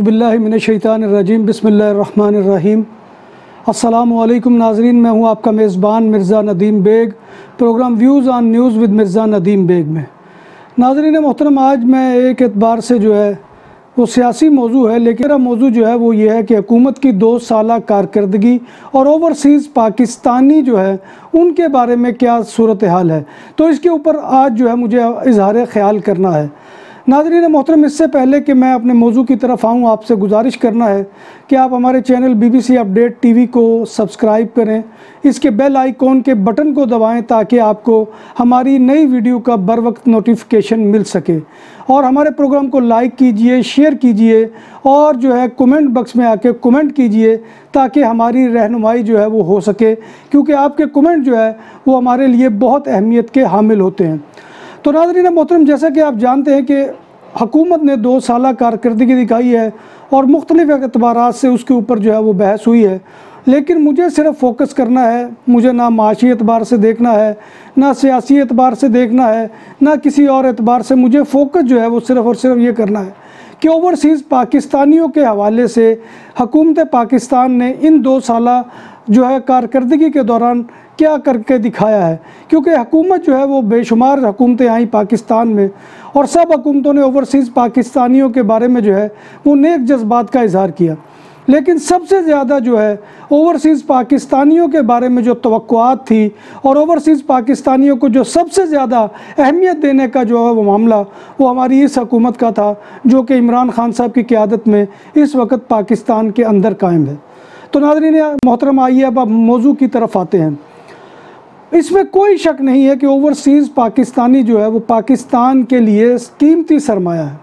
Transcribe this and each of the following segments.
बिस्मिल्लाहिर्रहमानिर्रहीम बिस्मिल्लाहिर्रहमानिर्रहीम। अस्सलामुअलैकुम नाज़रीन, मैं हूं आपका मेज़बान Mirza Nadeem Baig, programme views on news with Mirza Nadeem Baig में। नाज़रीन मोहतरम, आज मैं एक एतबार से जो है वो सियासी मौजू है, लेकिन मेरा मौजू जो है वो ये है कि हुकूमत की 2 साला कारकर्दगी और ओवरसीज़ पाकिस्तानी जो है उनके बारे में क्या सूरत हाल है, तो इसके ऊपर आज जो है मुझे इजहार ख्याल करना है। नाज़रीन मोहतरम, इससे पहले कि मैं अपने मौजू की तरफ आऊँ, आपसे गुजारिश करना है कि आप हमारे चैनल BBC अपडेट TV को सब्सक्राइब करें, इसके बेल आइकॉन के बटन को दबाएं ताकि आपको हमारी नई वीडियो का बर वक्त नोटिफिकेशन मिल सके, और हमारे प्रोग्राम को लाइक कीजिए, शेयर कीजिए और जो है कमेंट बॉक्स में आके कमेंट कीजिए ताकि हमारी रहनुमाई जो है वो हो सके, क्योंकि आपके कमेंट जो है वो हमारे लिए बहुत अहमियत के हामिल होते हैं। तो नाज़रीन मोहतरम, जैसा कि आप जानते हैं कि हुकूमत ने 2 साला कारकर्दगी दिखाई है और मुख्तलिफ़ एतबारात से उसके ऊपर जो है वो बहस हुई है, लेकिन मुझे सिर्फ फोकस करना है, मुझे ना माशी एतबार से देखना है, ना सियासी एतबार से देखना है, ना किसी और एतबार से। मुझे फोकस जो है वो सिर्फ़ और सिर्फ ये करना है कि ओवरसीज़ पाकिस्तानियों के हवाले से हुकूमत पाकिस्तान ने इन 2 साला जो है कारकर्दगी के दौरान क्या करके दिखाया है, क्योंकि हुकूमत जो है वो बेशुमार हुकूमतें आई पाकिस्तान में और सब हुकूमतों ने ओवरसीज़ पाकिस्तानियों के बारे में जो है वो नेक जज्बात का इजहार किया, लेकिन सबसे ज़्यादा जो है ओवरसीज़ पाकिस्तानियों के बारे में जो तवक्कुआत थी और ओवरसीज़ पाकिस्तानियों को जो सबसे ज़्यादा अहमियत देने का जो है वो मामला वो हमारी इस हुकूमत का था, जो कि इमरान खान साहब की क़यादत में इस वक्त पाकिस्तान के अंदर कायम है। तो नाज़रीन मोहतरम, आइए अब मौजू की तरफ आते हैं। इसमें कोई शक नहीं है कि ओवरसीज़ पाकिस्तानी जो है वो पाकिस्तान के लिए कीमती सरमाया है,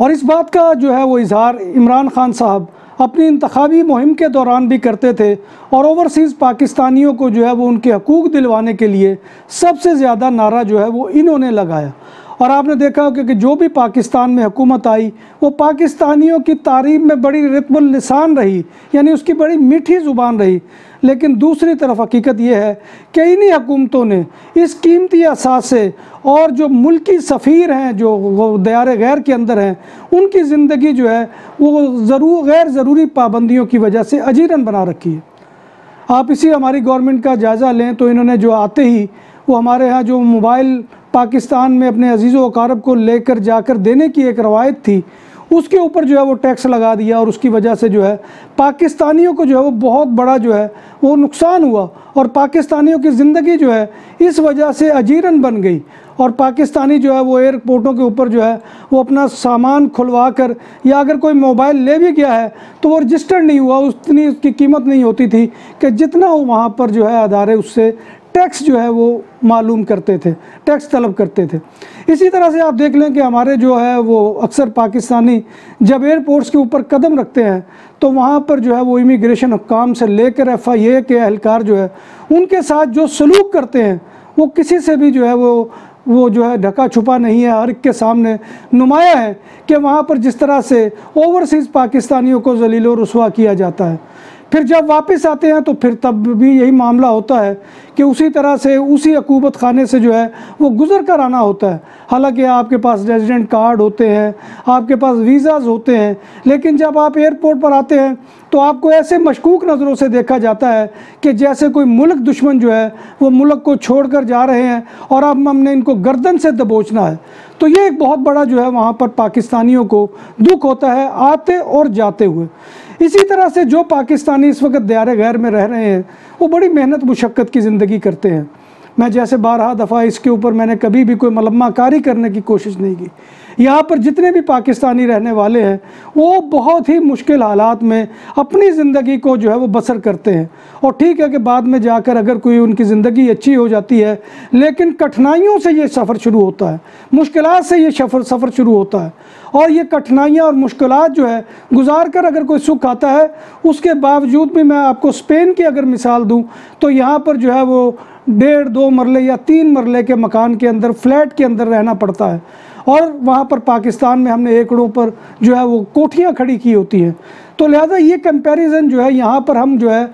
और इस बात का जो है वो इजहार इमरान खान साहब अपनी इंतखाबी मुहिम के दौरान भी करते थे, और ओवरसीज़ पाकिस्तानियों को जो है वो उनके हकूक़ दिलवाने के लिए सबसे ज़्यादा नारा जो है वो इन्होंने लगाया। और आपने देखा होगा कि जो भी पाकिस्तान में हुकूमत आई वो पाकिस्तानियों की तारीफ में बड़ी रितबुल लिसान रही, यानी उसकी बड़ी मीठी ज़ुबान रही। लेकिन दूसरी तरफ हकीकत यह है कि इन्हीं हुकूमतों ने इस कीमती असासे और जो मुल्की सफ़ीर हैं जो वो दयारे गैर के अंदर हैं, उनकी ज़िंदगी जो है वो गैर ज़रूरी पाबंदियों की वजह से अजीरन बना रखी है। आप इसी हमारी गवर्नमेंट का जायज़ा लें तो इन्होंने जो आते ही वो हमारे यहाँ जो मोबाइल पाकिस्तान में अपने अजीज़ व अकारब को लेकर जाकर देने की एक रवायत थी, उसके ऊपर जो है वो टैक्स लगा दिया, और उसकी वजह से जो है पाकिस्तानियों को जो है वो बहुत बड़ा जो है वो नुकसान हुआ, और पाकिस्तानियों की ज़िंदगी जो है इस वजह से अजीरन बन गई। और पाकिस्तानी जो है वो एयरपोर्टों के ऊपर जो है वो अपना सामान खुलवा कर, या अगर कोई मोबाइल ले भी गया है तो वो रजिस्टर्ड नहीं हुआ, उतनी उसकी कीमत नहीं होती थी कि जितना वो वहाँ पर जो है अदारे उससे टैक्स जो है वो मालूम करते थे, टैक्स तलब करते थे। इसी तरह से आप देख लें कि हमारे जो है वो अक्सर पाकिस्तानी जब एयरपोर्ट्स के ऊपर कदम रखते हैं तो वहाँ पर जो है वो इमिग्रेशन हुक्काम से लेकर FIA के एहलकार जो है उनके साथ जो सलूक करते हैं वो किसी से भी जो है वो जो है ढका छुपा नहीं है, हर एक के सामने नुमाया है कि वहाँ पर जिस तरह से ओवरसीज़ पाकिस्तानियों को ज़लील और रुसवा किया जाता है। फिर जब वापस आते हैं तो फिर तब भी यही मामला होता है कि उसी तरह से उसी अकूबत खाने से जो है वो गुज़र कर आना होता है। हालांकि आपके पास रेजिडेंट कार्ड होते हैं, आपके पास वीज़ाज़ होते हैं, लेकिन जब आप एयरपोर्ट पर आते हैं तो आपको ऐसे मशकूक नज़रों से देखा जाता है कि जैसे कोई मुल्क दुश्मन जो है वो मुल्क को छोड़ कर जा रहे हैं और अब हमने इनको गर्दन से दबोचना है। तो ये एक बहुत बड़ा जो है वहाँ पर पाकिस्तानियों को दुख होता है आते और जाते हुए। इसी तरह से जो पाकिस्तानी इस वक्त दयारे गैर में रह रहे हैं वो बड़ी मेहनत मुशक्क़त की ज़िंदगी करते हैं। मैं जैसे 12 दफ़ा इसके ऊपर मैंने कभी भी कोई मलम्माकारी करने की कोशिश नहीं की। यहाँ पर जितने भी पाकिस्तानी रहने वाले हैं वो बहुत ही मुश्किल हालात में अपनी ज़िंदगी को जो है वो बसर करते हैं, और ठीक है कि बाद में जाकर अगर कोई उनकी ज़िंदगी अच्छी हो जाती है, लेकिन कठिनाइयों से ये सफ़र शुरू होता है, मुश्किलात से ये सफ़र शुरू होता है, और ये कठिनाइयाँ और मुश्किलात जो है गुजार कर अगर कोई सुख आता है, उसके बावजूद भी मैं आपको स्पेन की अगर मिसाल दूँ तो यहाँ पर जो है वो 1.5-2 मरले या 3 मरले के मकान के अंदर, फ्लैट के अंदर रहना पड़ता है, और वहाँ पर पाकिस्तान में हमने एकड़ों पर जो है वो कोठियाँ खड़ी की होती हैं। तो लिहाजा ये कंपैरिजन जो है यहाँ पर हम जो है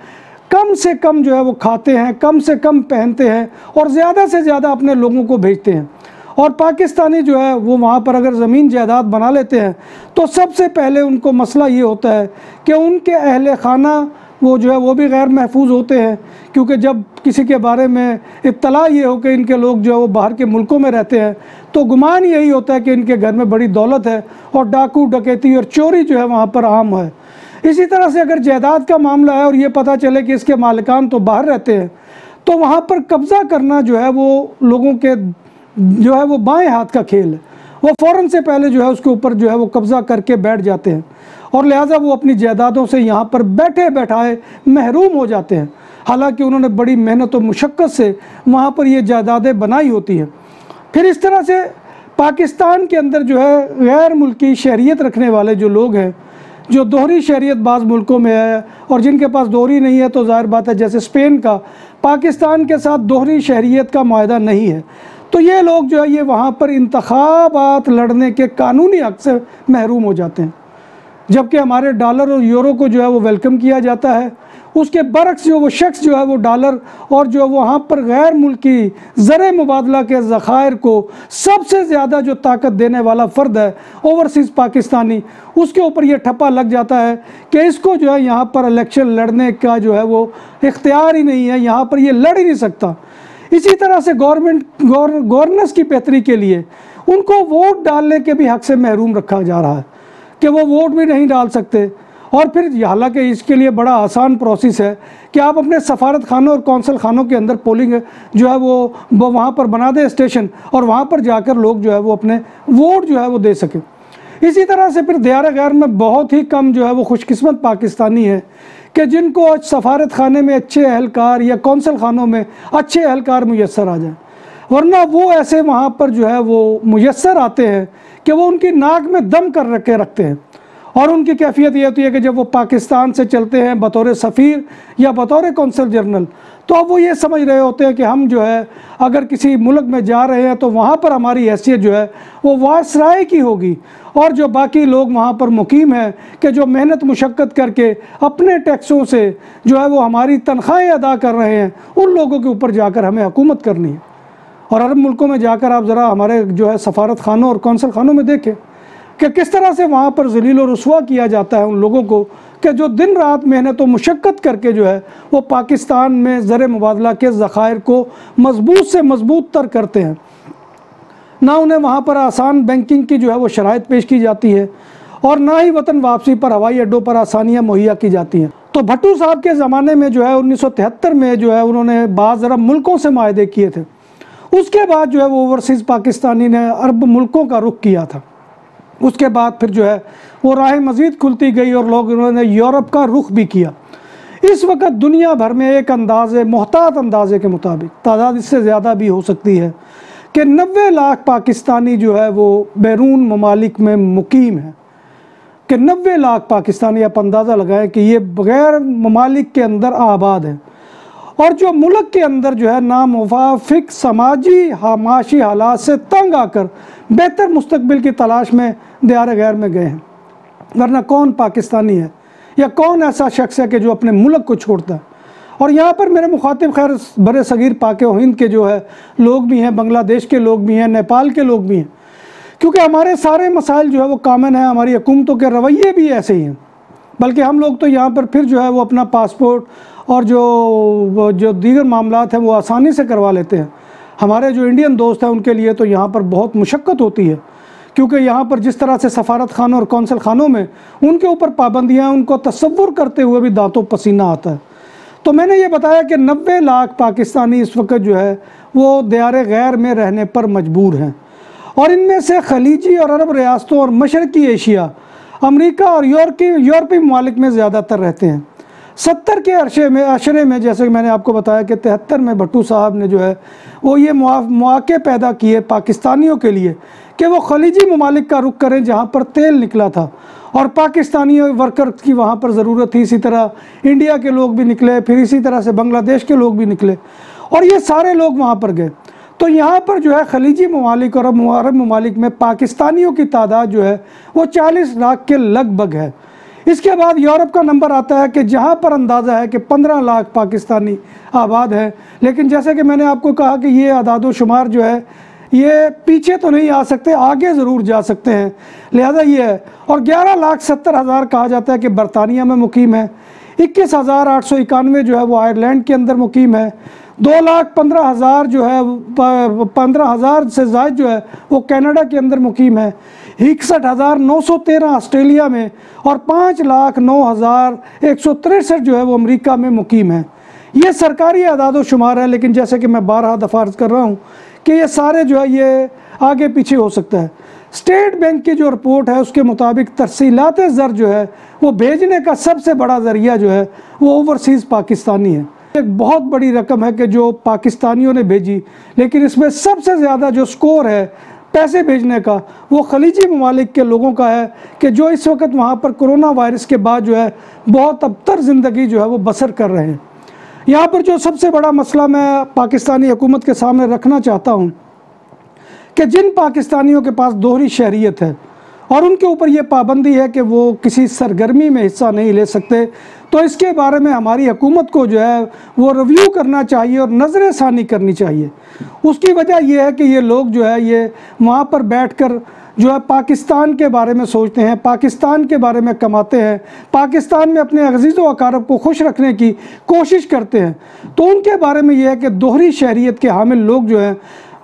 कम से कम जो है वो खाते हैं, कम से कम पहनते हैं और ज़्यादा से ज़्यादा अपने लोगों को भेजते हैं। और पाकिस्तानी जो है वो वहाँ पर अगर ज़मीन जायदाद बना लेते हैं तो सबसे पहले उनको मसला ये होता है कि उनके अहले खाना वो जो है वो भी गैर महफूज होते हैं, क्योंकि जब किसी के बारे में इत्तला ये हो कि इनके लोग जो है वो बाहर के मुल्कों में रहते हैं तो गुमान यही होता है कि इनके घर में बड़ी दौलत है और डाकू डकैती और चोरी जो है वहाँ पर आम है। इसी तरह से अगर जायदाद का मामला है और ये पता चले कि इसके मालिकान तो बाहर रहते हैं तो वहाँ पर कब्ज़ा करना जो है वो लोगों के जो है वो बाएं हाथ का खेल है। वो फ़ौरन से पहले जो है उसके ऊपर जो है वो कब्ज़ा करके बैठ जाते हैं और लिहाजा वो अपनी जायदादों से यहाँ पर बैठे बैठाए महरूम हो जाते हैं, हालांकि उन्होंने बड़ी मेहनत और मुशक्क़त से वहाँ पर ये जायदादें बनाई होती हैं। फिर इस तरह से पाकिस्तान के अंदर जो है गैर मुल्की शहरियत रखने वाले जो लोग हैं, जो दोहरी शहरियत बाज़ मुल्कों में है और जिनके पास दोहरी नहीं है तो ज़ाहिर बात है जैसे स्पेन का पाकिस्तान के साथ दोहरी शहरियत का मायदा नहीं है, तो ये लोग जो है ये वहाँ पर इंतखाबात लड़ने के कानूनी हक़ से महरूम हो जाते हैं। जबकि हमारे डॉलर और यूरो को जो है वो वेलकम किया जाता है, उसके बरक्स जो वो शख्स जो है वो डॉलर और जो वहाँ पर गैर मुल्की ज़र मुबादला के ज़खायर को सबसे ज़्यादा जो ताकत देने वाला फ़र्द है ओवरसीज़ पाकिस्तानी, उसके ऊपर ये ठप्पा लग जाता है कि इसको जो है यहाँ पर इलेक्शन लड़ने का जो है वो इख्तियार ही नहीं है, यहाँ पर ये लड़ ही नहीं सकता। इसी तरह से गवर्नेंस की बेहतरी के लिए उनको वोट डालने के भी हक़ से महरूम रखा जा रहा है कि वो वोट भी नहीं डाल सकते। और फिर हालांकि इसके लिए बड़ा आसान प्रोसेस है कि आप अपने सफारत खानों और कौंसल खानों के अंदर पोलिंग जो है वो वहाँ पर बना दें स्टेशन और वहाँ पर जाकर लोग जो है वो अपने वोट जो है वो दे सकें। इसी तरह से फिर दियार गैर में बहुत ही कम जो है वो खुशकिस्मत पाकिस्तानी है कि जिनको आज सफारत खाने में अच्छे अहलकार या कौंसल खानों में अच्छे अहलकार मुयस्सर आ जाए, वरना वो ऐसे वहाँ पर जो है वो मुयस्सर आते हैं कि वो उनकी नाक में दम कर रखते हैं। और उनकी कैफियत ये होती है कि जब वो पाकिस्तान से चलते हैं बतौर सफ़ीर या बतौर कौंसल जनरल, तो अब वो ये समझ रहे होते हैं कि हम जो है अगर किसी मुल्क में जा रहे हैं तो वहाँ पर हमारी हैसियत जो है वो वायसराय की होगी, और जो बाकी लोग वहाँ पर मुकीम हैं कि जो मेहनत मुशक्क़त करके अपने टैक्सों से जो है वो हमारी तनख्वाहें अदा कर रहे हैं, उन लोगों के ऊपर जाकर हमें हुकूमत करनी है। और अरब मुल्कों में जाकर आप ज़रा हमारे जो है सफारत खानों और कौंसल खानों में देखें कि किस तरह से वहाँ पर ज़लील और रुस्वा किया जाता है उन लोगों को कि जो दिन रात मेहनत और मुशक्क़त करके जो है वो पाकिस्तान में ज़र मुबादला के ज़खायर को मजबूत से मजबूत तर करते हैं। ना उन्हें वहाँ पर आसान बैंकिंग की जो है वो शराइत पेश की जाती है और ना ही वतन वापसी पर हवाई अड्डों पर आसानियाँ मुहैया की जाती हैं। तो भट्टू साहब के ज़माने में जो है 1973 में जो है उन्होंने बाज़ अरब मुल्कों से माहदे किए थे। उसके बाद जो है वो ओवरसीज़ पाकिस्तानी ने अरब मुल्कों का रुख किया था। उसके बाद फिर जो है वो राह मज़ीद खुलती गई और लोग उन्होंने यूरोप का रुख भी किया। इस वक्त दुनिया भर में एक अंदाज़े मोहतात अंदाज़े के मुताबिक, तादाद इससे ज़्यादा भी हो सकती है, कि 90 लाख पाकिस्तानी जो है वो बैरून ममालिक में मुकीम है। कि 90 लाख पाकिस्तानी, आप अंदाज़ा लगाएं कि ये बग़ैर ममालिक के अंदर आबाद है और जो मुल्क के अंदर जो है नामुवाफिक समाजी माशी हालात से तंग आकर बेहतर मुस्तकबिल की तलाश में दियार गैर में गए हैं। वरना कौन पाकिस्तानी है या कौन ऐसा शख्स है कि जो अपने मुल्क को छोड़ता है। और यहाँ पर मेरे मुखातिब खैर बड़े सगीर पाक व हिंद के जो है लोग भी हैं, बांग्लादेश के लोग भी हैं, नेपाल के लोग भी हैं, क्योंकि हमारे सारे मसाइल जो है वो कामन है, हमारी हुकूमतों के रवैये भी ऐसे ही हैं। बल्कि हम लोग तो यहाँ पर फिर जो है वो अपना पासपोर्ट और जो दीगर मामलात हैं वो आसानी से करवा लेते हैं। हमारे जो इंडियन दोस्त हैं उनके लिए तो यहाँ पर बहुत मुशक्क़त होती है, क्योंकि यहाँ पर जिस तरह से सफारत खानों और कौंसल खानों में उनके ऊपर पाबंदियाँ, उनको तसव्वुर करते हुए भी दांतों पसीना आता है। तो मैंने ये बताया कि 90 लाख पाकिस्तानी इस वक्त जो है वो दियार गैर में रहने पर मजबूर हैं और इनमें से खलीजी और अरब रियासतों और मशरक़ी एशिया, अमेरिका और यूरोपीय ममालिक में ज़्यादातर रहते हैं। 70 के अशरे में जैसे कि मैंने आपको बताया कि 73 में भट्टू साहब ने जो है वो ये मौके पैदा किए पाकिस्तानियों के लिए कि वो खलीजी ममालिक का रुख करें जहाँ पर तेल निकला था और पाकिस्तानी वर्कर्स की वहाँ पर ज़रूरत थी। इसी तरह इंडिया के लोग भी निकले, फिर इसी तरह से बांग्लादेश के लोग भी निकले और ये सारे लोग वहाँ पर गए। तो यहाँ पर जो है खलीजी ममालिक और अरब ममालिक में पाकिस्तानियों की तादाद जो है वो 40 लाख के लगभग है। इसके बाद यूरोप का नंबर आता है कि जहाँ पर अंदाज़ा है कि 15 लाख पाकिस्तानी आबाद हैं। लेकिन जैसे कि मैंने आपको कहा कि ये आदादो शुमार जो है ये पीछे तो नहीं आ सकते, आगे ज़रूर जा सकते हैं। लिहाजा ये है। और 11,70,000 कहा जाता है कि बरतानिया में मुकीम है, 21,891 जो है वो आयरलैंड के अंदर मुकीम है, 2,15,000 जो है 15,000 से ज़ायद जो है वो कनाडा के अंदर मुकीम है, 61,913 ऑस्ट्रेलिया में और 5,09,163 जो है वो अमेरिका में मुकीम है। ये सरकारी आदाद शुमार है, लेकिन जैसे कि मैं 12 दफ़ा अर्ज़ कर रहा हूँ कि ये सारे जो है ये आगे पीछे हो सकता है। स्टेट बैंक की जो रिपोर्ट है उसके मुताबिक तरसीलात ज़र जो है वो भेजने का सबसे बड़ा ज़रिया जो है वो ओवरसीज़ पाकिस्तानी है। एक बहुत बड़ी रकम है कि जो पाकिस्तानियों ने भेजी, लेकिन इसमें सबसे ज़्यादा जो स्कोर है पैसे भेजने का वो खलीजी ममालिक के लोगों का है कि जो इस वक्त वहाँ पर कोरोना वायरस के बाद जो है बहुत अबतर ज़िंदगी जो है वो बसर कर रहे हैं। यहाँ पर जो सबसे बड़ा मसला मैं पाकिस्तानी हुकूमत के सामने रखना चाहता हूँ कि जिन पाकिस्तानियों के पास दोहरी शहरियत है और उनके ऊपर ये पाबंदी है कि वो किसी सरगर्मी में हिस्सा नहीं ले सकते, तो इसके बारे में हमारी हुकूमत को जो है वो रिव्यू करना चाहिए और नज़र-ए-सानी करनी चाहिए। उसकी वजह यह है कि ये लोग जो है ये वहाँ पर बैठकर जो है पाकिस्तान के बारे में सोचते हैं, पाकिस्तान के बारे में कमाते हैं, पाकिस्तान में अपने अज़ीज़ व अक़ारब को खुश रखने की कोशिश करते हैं। तो उनके बारे में यह है कि दोहरी शहरियत के हामिल लोग जो हैं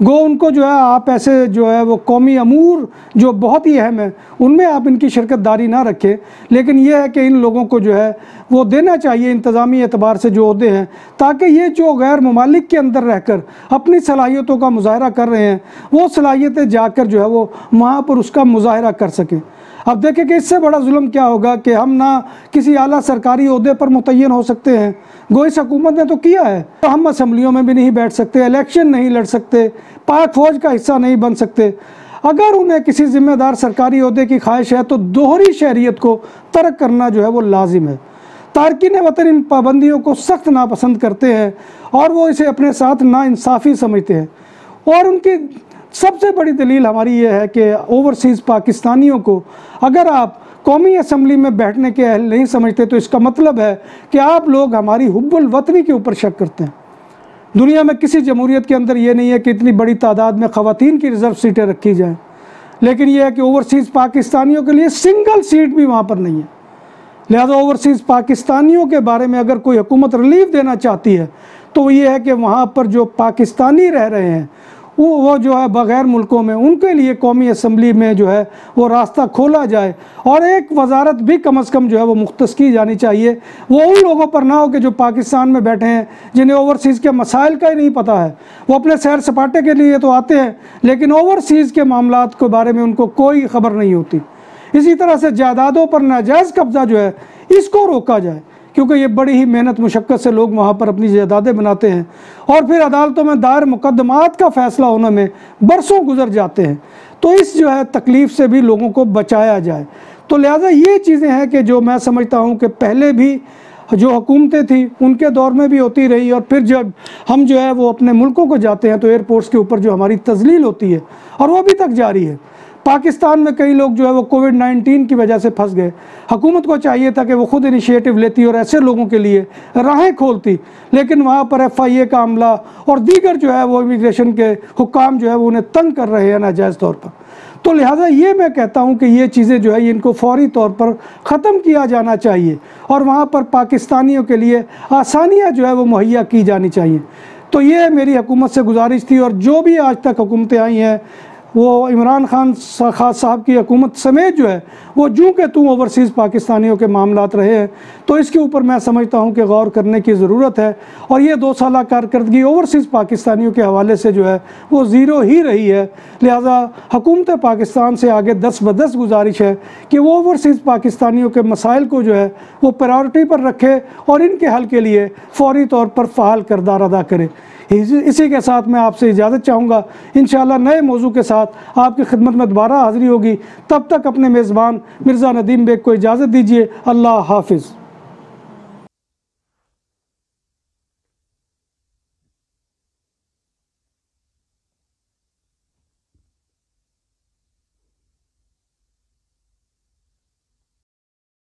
गो उनको जो है आप ऐसे जो है वो कौमी अमूर जो बहुत ही अहम है उनमें आप इनकी शिरकतदारी ना रखें, लेकिन यह है कि इन लोगों को जो है वो देना चाहिए इंतज़ामी एतबार से जो ओहदे हैं, ताकि ये जो गैर ममालिक के अंदर रहकर अपनी सलाहियतों का मुज़ाहरा कर रहे हैं वो सलाहियतें जाकर जो है वो वहाँ पर उसका मुज़ाहरा कर सकें। अब देखें कि इससे बड़ा जुल्म क्या होगा कि हम ना किसी आला सरकारी ओहदे पर मुतय्यन हो सकते हैं। गो इस हुकूमत ने तो किया है, तो हम असम्बलियों में भी नहीं बैठ सकते, इलेक्शन नहीं लड़ सकते, पाक फ़ौज का हिस्सा नहीं बन सकते। अगर उन्हें किसी ज़िम्मेदार सरकारी ओहदे की ख्वाहिश है तो दोहरी शहरियत को तर्क करना जो है वो लाजिम है। तारकीन वतन इन पाबंदियों को सख्त नापसंद करते हैं और वो इसे अपने साथ नाइंसाफ़ी समझते हैं। और उनकी सबसे बड़ी दलील हमारी ये है कि ओवरसीज़ पाकिस्तानियों को अगर आप कौमी असम्बली में बैठने के अहल नहीं समझते तो इसका मतलब है कि आप लोग हमारी हुब्बुल वतनी के ऊपर शक करते हैं। दुनिया में किसी जमहूरियत के अंदर ये नहीं है कि इतनी बड़ी तादाद में ख़वातीन की रिज़र्व सीटें रखी जाएँ, लेकिन यह है कि ओवरसीज़ पाकिस्तानियों के लिए सिंगल सीट भी वहाँ पर नहीं है। लिहाजा ओवरसीज़ पाकिस्तानियों के बारे में अगर कोई हुकूमत रिलीफ देना चाहती है तो ये है कि वहाँ पर जो पाकिस्तानी रह रहे हैं वो जो है बग़ैर मुल्कों में उनके लिए कौमी असम्बली में जो है वो रास्ता खोला जाए और एक वजारत भी कम अज़ कम जो है वो मुख्तस की जानी चाहिए। वो उन लोगों पर ना हो कि जो पाकिस्तान में बैठे हैं जिन्हें ओवरसीज़ के मसाइल का ही नहीं पता है, वो अपने सैर सपाटे के लिए तो आते हैं लेकिन ओवरसीज़ के मामलात के बारे में उनको कोई ख़बर नहीं होती। इसी तरह से जायदादों पर नाजायज़ कब्ज़ा जो है इसको रोका जाए, क्योंकि ये बड़ी ही मेहनत मुशक्क़त से लोग वहाँ पर अपनी जायदादें बनाते हैं और फिर अदालतों में दायर मुकदमात का फ़ैसला होने में बरसों गुजर जाते हैं। तो इस जो है तकलीफ़ से भी लोगों को बचाया जाए। तो लिहाजा ये चीज़ें हैं कि जो मैं समझता हूँ कि पहले भी जो हुकूमतें थी उनके दौर में भी होती रही, और फिर जब हम जो है वो अपने मुल्कों को जाते हैं तो एयरपोर्ट्स के ऊपर जो हमारी तज़लील होती है और वो अभी तक जारी है। पाकिस्तान में कई लोग जो है वो कोविड-19 की वजह से फंस गए। हुकूमत को चाहिए था कि वो खुद इनिशिएटिव लेती और ऐसे लोगों के लिए राहें खोलती, लेकिन वहाँ पर FIA का अमला और दीगर जो है वो इमिग्रेशन के हुक्काम जो है वो उन्हें तंग कर रहे हैं नाजायज़ तौर पर। तो लिहाजा ये मैं कहता हूँ कि ये चीज़ें जो है इनको फौरी तौर पर ख़त्म किया जाना चाहिए और वहाँ पर पाकिस्तानियों के लिए आसानियाँ जो है वो मुहैया की जानी चाहिए। तो ये मेरी हुकूमत से गुजारिश थी, और जो भी आज तक हुकूमतें आई हैं वो इमरान खान साहब की हुकूमत समेत जो है वो जूँ के तू ओवरसीज़ पाकिस्तानियों के मामलात रहे हैं। तो इसके ऊपर मैं समझता हूँ कि गौर करने की ज़रूरत है, और ये 2 साल कारकर्दगी ओवरसीज़ पाकिस्तानियों के हवाले से जो है वो ज़ीरो ही रही है। लिहाजा हुकूमत पाकिस्तान से आगे 10 गुजारिश है कि वो ओवरसीज़ पाकिस्तानियों के मसाइल को जो है वो प्रायोरिटी पर रखे और इनके हल के लिए फ़ौरी तौर पर फ़ाल किरदार अदा करे। इसी के साथ मैं आपसे इजाज़त चाहूँगा। इंशाअल्लाह नए मौजू के साथ आपकी खिदमत में दोबारा हाज़िरी होगी। तब तक अपने मेज़बान मिर्ज़ा नदीम बेग को इजाज़त दीजिए। अल्लाह हाफ़िज़।